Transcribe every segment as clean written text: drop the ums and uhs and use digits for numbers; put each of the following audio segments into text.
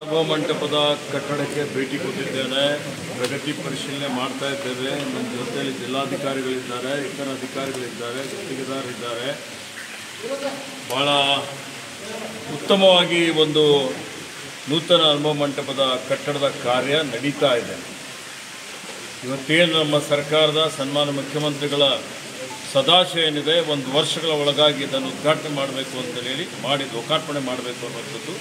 ಸಭಾ ಮಂಟಪದ ಕಟ್ಟಡಕ್ಕೆ ಭೇಟಿ ಕೊಟ್ಟಿದ್ದೇನೆ. ಪ್ರಗತಿ ಪರಿಶೀಲನೆ ಮಾಡ್ತಾ ಇದ್ದೇವೆ. ನಮ್ಮ ಜೊತೆಯಲ್ಲಿ ಜಿಲ್ಲಾಧಿಕಾರಿಗಳಿದ್ದಾರೆ, ಇತರ ಅಧಿಕಾರಿಗಳಿದ್ದಾರೆ, ಗುತ್ತಿಗೆದಾರರಿದ್ದಾರೆ. ಭಾಳ ಉತ್ತಮವಾಗಿ ಒಂದು ನೂತನ ಅನುಭವ ಮಂಟಪದ ಕಟ್ಟಡದ ಕಾರ್ಯ ನಡೀತಾ ಇದೆ. ಇವತ್ತೇನು ನಮ್ಮ ಸರ್ಕಾರದ ಸನ್ಮಾನ್ಯ ಮುಖ್ಯಮಂತ್ರಿಗಳ ಸದಾಶಯ ಏನಿದೆ, ಒಂದು ವರ್ಷಗಳ ಒಳಗಾಗಿ ಇದನ್ನು ಉದ್ಘಾಟನೆ ಮಾಡಬೇಕು ಅಂತ ಹೇಳಿ ಲೋಕಾರ್ಪಣೆ ಮಾಡಬೇಕು ಅನ್ನೋಂಥದ್ದು.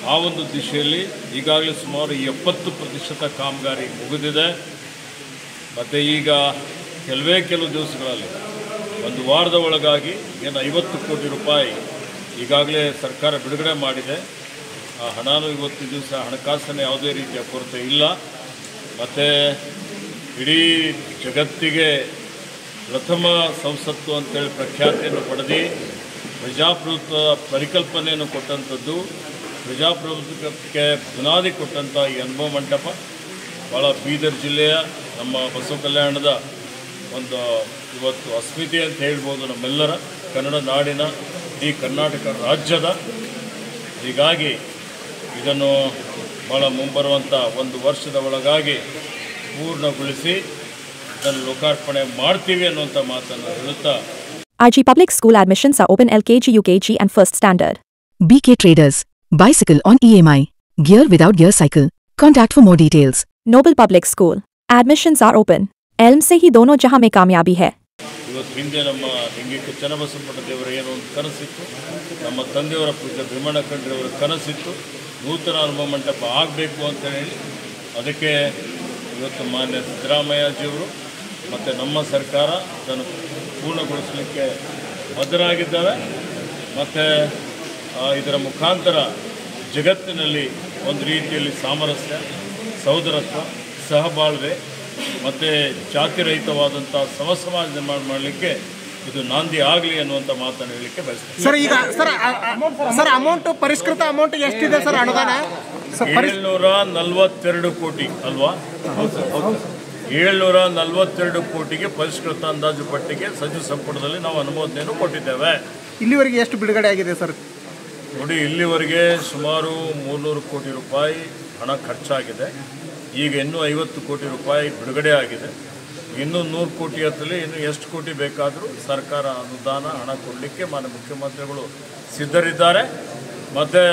ಆ ಒಂದು ದಿಶೆಯಲ್ಲಿ ಈಗಾಗಲೇ ಸುಮಾರು 70% ಕಾಮಗಾರಿ ಮುಗಿದಿದೆ. ಮತ್ತು ಈಗ ಕೆಲವು ದಿವಸಗಳಲ್ಲಿ ಒಂದು ವಾರದ ಒಳಗಾಗಿ ಏನು 50 ಕೋಟಿ ರೂಪಾಯಿ ಈಗಾಗಲೇ ಸರ್ಕಾರ ಬಿಡುಗಡೆ ಮಾಡಿದೆ. ಆ ಹಣನೂ ಇವತ್ತು ದಿವಸ ಹಣಕಾಸಿನ ಯಾವುದೇ ರೀತಿಯ ಕೊರತೆ ಇಲ್ಲ. ಮತ್ತು ಇಡೀ ಜಗತ್ತಿಗೆ ಪ್ರಥಮ ಸಂಸತ್ತು ಅಂತೇಳಿ ಪ್ರಖ್ಯಾತಿಯನ್ನು ಪಡೆದು ಪ್ರಜಾಪ್ರಭುತ್ವ ಪರಿಕಲ್ಪನೆಯನ್ನು ಕೊಟ್ಟಂಥದ್ದು, ಪ್ರಜಾಪ್ರಭುತ್ವಕ್ಕೆ ಬುನಾದಿ ಕೊಟ್ಟಂಥ ಈ ಅನುಭವ ಮಂಟಪ ಭಾಳ ಬೀದರ್ ಜಿಲ್ಲೆಯ ನಮ್ಮ ಬಸವ ಕಲ್ಯಾಣದ ಒಂದು ಇವತ್ತು ಅಸ್ಮಿತೆ ಅಂತ ಹೇಳ್ಬೋದು ನಮ್ಮೆಲ್ಲರ ಕನ್ನಡ ನಾಡಿನ ಈ ಕರ್ನಾಟಕ ರಾಜ್ಯದ. ಹೀಗಾಗಿ ಇದನ್ನು ಭಾಳ ಮುಂಬರುವಂಥ ಒಂದು ವರ್ಷದ ಒಳಗಾಗಿ ಪೂರ್ಣಗೊಳಿಸಿ ಇದನ್ನು ಲೋಕಾರ್ಪಣೆ ಮಾಡ್ತೀವಿ ಅನ್ನುವಂಥ ಮಾತನ್ನು ಹೇಳುತ್ತಾ RG Public School admissions are open LKG, UKG and first standard. BK Traders. Bicycle on EMI. Gear without gear cycle. Contact for more details. Noble Public School. Admissions are open. Elm से ही दोनों जहां में कामयाबी है. ಇವತ್ತು ಹಿಂದೆ ನಮ್ಮ ಹಿಂಗೆ ಚನ್ನಬಸವಪುರ ದೇವರ ಏನೋ ಒಂದು ಕನಸಿತ್ತು, ನಮ್ಮ ತಂದೆಯವರ ಪೂಜ್ಯ ಭೀಮಣ್ಣ ಖಂಡ್ರೆಯವರ ಕನಸಿತ್ತು, ನೂತನ ಅನುಭವ ಮಂಟಪ ಆಗಬೇಕು ಅಂತ ಹೇಳಿ. ಅದಕ್ಕೆ ಇವತ್ತು ಮಾನ್ಯ ಸಿದ್ದರಾಮಯ್ಯಜಿಯವರು ಮತ್ತು ನಮ್ಮ ಸರ್ಕಾರ ಅದನ್ನು ಪೂರ್ಣಗೊಳಿಸಲಿಕ್ಕೆ ಬದ್ಧರಾಗಿದ್ದಾವೆ. ಮತ್ತು ಇದರ ಮುಖಾಂತರ ಜಗತ್ತಿನಲ್ಲಿ ಒಂದು ರೀತಿಯಲ್ಲಿ ಸಾಮರಸ್ಯ, ಸಹೋದರತ್ವ, ಸಹಬಾಳ್ವೆ ಮತ್ತು ಜಾತಿರಹಿತವಾದಂಥ ಸಮಸಮಾಜ ನಿರ್ಮಾಣ ಮಾಡಲಿಕ್ಕೆ ಇದು ನಾಂದಿ ಆಗಲಿ ಅನ್ನುವಂಥ ಮಾತನ್ನು ಹೇಳಲಿಕ್ಕೆ ಬಯಸ್ತೀನಿ. ಸರ್, ಈಗ ಸರ್ ಅಮೌಂಟ್ ಪರಿಷ್ಕೃತ ಅಮೌಂಟ್ ಎಷ್ಟಿದೆ ಸರ್ ಅನುದಾನ? 742 ಕೋಟಿ ಅಲ್ವಾ? 742 ಕೋಟಿಗೆ ಪರಿಷ್ಕೃತ ಅಂದಾಜು ಪಟ್ಟಿಗೆ ಸಚಿವ ಸಂಪುಟದಲ್ಲಿ ನಾವು ಅನುಮೋದನೆಯನ್ನು ಕೊಟ್ಟಿದ್ದೇವೆ. ಇಲ್ಲಿವರೆಗೆ ಎಷ್ಟು ಬಿಡುಗಡೆ ಆಗಿದೆ ಸರ್? ನೋಡಿ, ಇಲ್ಲಿವರೆಗೆ ಸುಮಾರು 300 ಕೋಟಿ ರೂಪಾಯಿ ಹಣ ಖರ್ಚಾಗಿದೆ. ಈಗ ಇನ್ನೂ 50 ಕೋಟಿ ರೂಪಾಯಿ ಬಿಡುಗಡೆ ಆಗಿದೆ. ಇನ್ನೂ 100 ಕೋಟಿ ಹತ್ತಲ್ಲಿ ಇನ್ನೂ ಎಷ್ಟು ಕೋಟಿ ಬೇಕಾದರೂ ಸರ್ಕಾರ ಅನುದಾನ ಹಣ ಕೊಡಲಿಕ್ಕೆ ಮಾನ್ಯ ಮುಖ್ಯಮಂತ್ರಿಗಳು ಸಿದ್ಧರಿದ್ದಾರೆ. ಮತ್ತು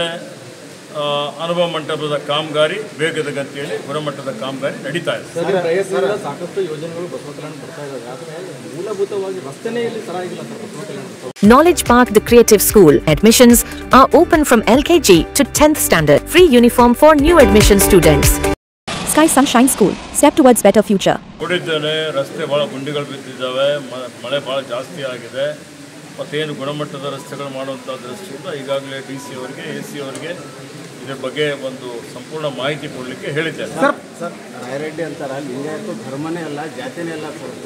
ಅನುಭವ ಮಂಟಪದ ಕಾಮಗಾರಿ ವೇಗದ ಗತಿಯಲ್ಲಿ ಗುಣಮಟ್ಟದ ಕಾಮಗಾರಿ ನಡೀತಾ ಇದೆ. ಸಾಕಷ್ಟು ಯೋಜನೆಗಳು ಬಸವ ಕಲ್ಯಾಣ ಬರ್ತಾ ಇದ್ದಾವೆ, ಆದರೆ ಮೂಲಭೂತವಾಗಿ ರಸ್ತೆನೇ ಇಲ್ಲಿ ಸರಿಯಾಗಿಲ್ಲ sir Basava Kalyan. Knowledge Park, the Creative School. Admissions are open from LKG to 10th standard. Free uniform for new admission students. Sky Sunshine School. Step towards better future. ನೋಡಿದ್ದೇನೆ, ರಸ್ತೆ ಭಾಳ ಗುಂಡಿಗಳು ಬಿದ್ದಿದ್ದಾವೆ, ಮಳೆ ಭಾಳ ಜಾಸ್ತಿ ಆಗಿದೆ. ಮತ್ತೇನು ಗುಣಮಟ್ಟದ ರಸ್ತೆಗಳು ಮಾಡುವಂಥ ದೃಷ್ಟಿಯಿಂದ ಈಗಾಗಲೇ DC ಅವರಿಗೆ, AC ಅವರಿಗೆ ಇದ್ರ ಬಗ್ಗೆ ಒಂದು ಸಂಪೂರ್ಣ ಮಾಹಿತಿ ಕೊಡಲಿಕ್ಕೆ ಹೇಳಿದ್ದೇನೆ. ಸರ್ ರಾಯರೆಡ್ಡಿ ಅಂತಾರ, ಲಿಂಗಾಯತ ಧರ್ಮನೇ ಅಲ್ಲ, ಜಾತಿನೇ ಅಲ್ಲ ಸರ್.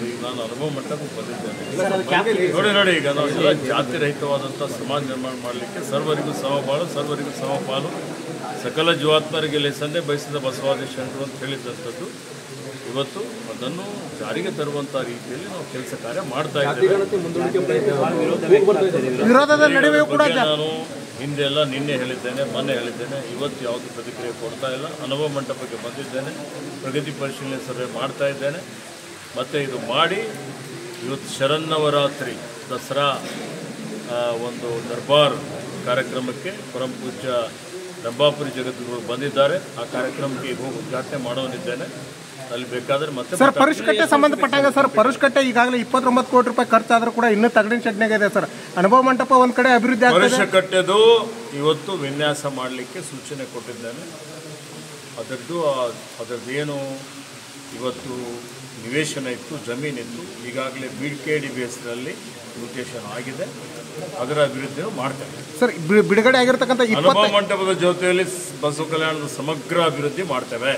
ಈಗ ನಾನು ಅನುಭವ ಮಂಟಪಕ್ಕೆ ಬಂದಿದ್ದೇನೆ. ನೋಡಿ, ಈಗ ನಾವು ಎಲ್ಲ ಜಾತಿರಹಿತವಾದಂಥ ಸಮಾಜ ನಿರ್ಮಾಣ ಮಾಡಲಿಕ್ಕೆ ಸರ್ವರಿಗೂ ಸಮಬಾಳು, ಸರ್ವರಿಗೂ ಸಮಪಾಲು, ಸಕಲ ಜೀವಾತ್ಮರಿಗೆ ಲೇಸನ್ನೇ ಬಯಸಿದ ಬಸವಾದಿ ಶರಣರು ಅಂತ ಹೇಳಿದಂಥದ್ದು. ಇವತ್ತು ಅದನ್ನು ಜಾರಿಗೆ ತರುವಂಥ ರೀತಿಯಲ್ಲಿ ನಾವು ಕೆಲಸ ಕಾರ್ಯ ಮಾಡ್ತಾ ಇದ್ದೇವೆ. ನಾನು ಹಿಂದೆಲ್ಲ ನಿನ್ನೆ ಹೇಳಿದ್ದೇನೆ, ಮೊನ್ನೆ ಹೇಳಿದ್ದೇನೆ, ಇವತ್ತು ಯಾವುದು ಪ್ರತಿಕ್ರಿಯೆ ಕೊಡ್ತಾ ಇಲ್ಲ. ಅನುಭವ ಮಂಟಪಕ್ಕೆ ಬಂದಿದ್ದೇನೆ, ಪ್ರಗತಿ ಪರಿಶೀಲನೆ ಸಭೆ ಮಾಡ್ತಾ ಇದ್ದೇನೆ. ಮತ್ತು ಇದು ಮಾಡಿ ಇವತ್ತು ಶರನ್ನವರಾತ್ರಿ ದಸರಾ ಒಂದು ದರ್ಬಾರ್ ಕಾರ್ಯಕ್ರಮಕ್ಕೆ ಪರಮ ಪೂಜ್ಯ ರಂಭಾಪುರಿ ಜಗದ್ಗುರು ಬಂದಿದ್ದಾರೆ. ಆ ಕಾರ್ಯಕ್ರಮಕ್ಕೆ ಈಗ ಹೋಗಿ ಉದ್ಘಾಟನೆ ಮಾಡೋನಿದ್ದೇನೆ. ಅಲ್ಲಿ ಬೇಕಾದ್ರೆ ಮತ್ತೆ ಸರ್ ಪರಿಷ್ಕಟ್ಟೆ ಸಂಬಂಧಪಟ್ಟಾಗ ಸರ್, ಪರಿಷ್ಕಟ್ಟೆ ಈಗಾಗಲೇ 29 ಕೋಟಿ ರೂಪಾಯಿ ಖರ್ಚಾದರೂ ಕೂಡ ಇನ್ನೂ ತಗಡಿನ ಚಟ್ನಾಗ ಇದೆ ಸರ್. ಅನುಭವ ಮಂಟಪ ಒಂದು ಕಡೆ ಅಭಿವೃದ್ಧಿ ಆಗ್ತದೆ. ಪರಿಷ್ಕಟ್ಟೆದು ಇವತ್ತು ವಿನ್ಯಾಸ ಮಾಡಲಿಕ್ಕೆ ಸೂಚನೆ ಕೊಟ್ಟಿದ್ದೇನೆ. ಅದರದ್ದೇನು ಇವತ್ತು ನಿವೇಶನ ಇತ್ತು, ಜಮೀನಿತ್ತು, ಈಗಾಗಲೇ BKDBSನಲ್ಲಿ ಮ್ಯೂಟೇಷನ್ ಆಗಿದೆ. ಅದರ ಅಭಿವೃದ್ಧಿಯನ್ನು ಮಾಡ್ತೇವೆ ಸರ್. ಬಿಡುಗಡೆ ಆಗಿರತಕ್ಕಂಥ ಅನುಭವ ಮಂಟಪದ ಜೊತೆಯಲ್ಲಿ ಬಸವ ಕಲ್ಯಾಣದ ಸಮಗ್ರ ಅಭಿವೃದ್ಧಿ ಮಾಡ್ತೇವೆ.